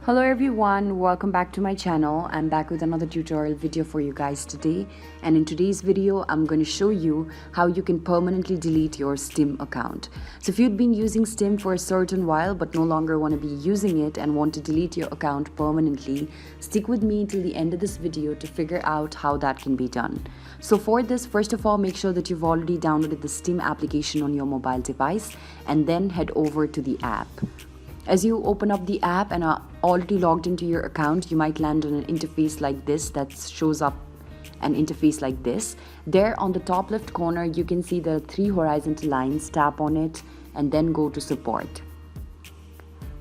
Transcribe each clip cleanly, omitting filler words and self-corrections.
Hello everyone, welcome back to my channel. I'm back with another tutorial video for you guys today, and in today's video I'm going to show you how you can permanently delete your Steam account. So if you've been using Steam for a certain while but no longer want to be using it and want to delete your account permanently, stick with me till the end of this video to figure out how that can be done. So for this, first of all, make sure that you've already downloaded the Steam application on your mobile device and then head over to the app. As you open up the app and are already logged into your account, you might land on an interface like this that shows up an interface like this. There on the top left corner, you can see the three horizontal lines. Tap on it and then go to support.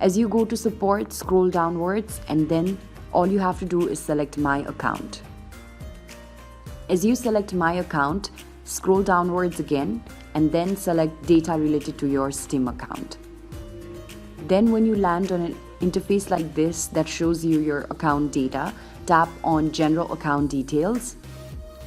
As you go to support, scroll downwards and then all you have to do is select my account. As you select my account, scroll downwards again and then select data related to your Steam account. Then when you land on an interface like this that shows you your account data, tap on General Account Details.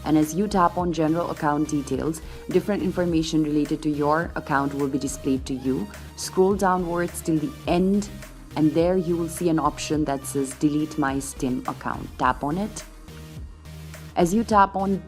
And as you tap on General Account Details, different information related to your account will be displayed to you. Scroll downwards till the end and there you will see an option that says Delete My Steam Account. Tap on it. As you tap on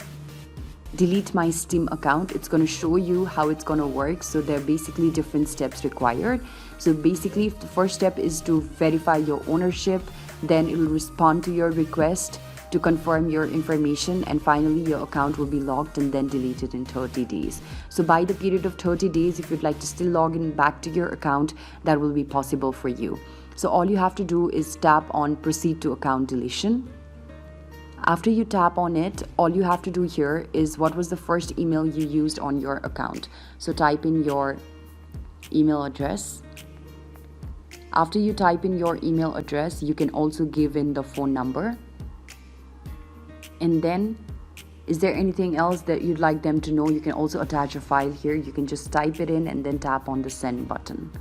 Delete My Steam Account, it's going to show you how it's going to work. So there are basically different steps required. So basically the first step is to verify your ownership, then it will respond to your request to confirm your information, and finally your account will be locked and then deleted in 30 days. So by the period of 30 days, if you'd like to still log in back to your account, that will be possible for you. So all you have to do is tap on Proceed to Account Deletion. After you tap on it, all you have to do here is what was the first email you used on your account. So type in your email address. After you type in your email address, you can also give in the phone number. And then, is there anything else that you'd like them to know? You can also attach a file here. You can just type it in and then tap on the send button.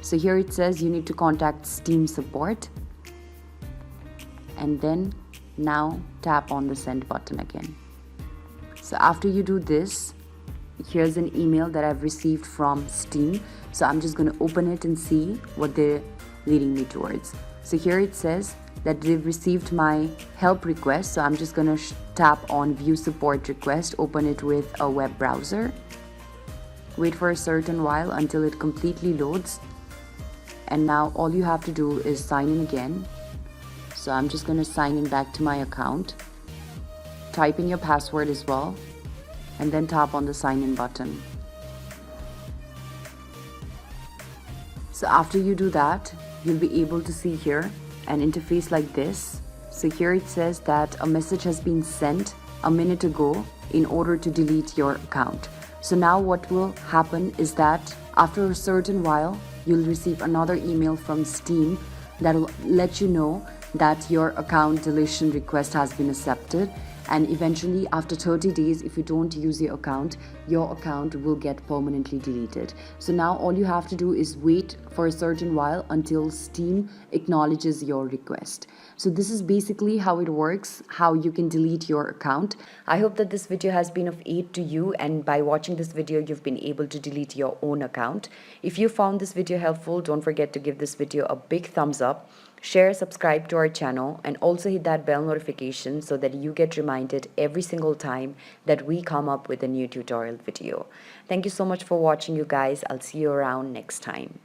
So here it says you need to contact Steam support. And then now tap on the send button again. So after you do this, here's an email that I've received from Steam. So I'm just going to open it and see what they're leading me towards. So here it says that they've received my help request. So I'm just going to tap on view support request, open it with a web browser. Wait for a certain while until it completely loads. And now all you have to do is sign in again. So I'm just going to sign in back to my account. Type in your password as well. And then tap on the sign in button. So after you do that, you'll be able to see here an interface like this. So here it says that a message has been sent a minute ago in order to delete your account. So now what will happen is that after a certain while, you'll receive another email from Steam that will let you know that your account deletion request has been accepted, and eventually after 30 days, if you don't use your account will get permanently deleted. So now all you have to do is wait for a certain while until Steam acknowledges your request. So this is basically how it works, how you can delete your account. I hope that this video has been of aid to you, and by watching this video you've been able to delete your own account. If you found this video helpful, don't forget to give this video a big thumbs up, share, subscribe to our channel, and also hit that bell notification so that you get reminded every single time that we come up with a new tutorial video. Thank you so much for watching, you guys. I'll see you around next time.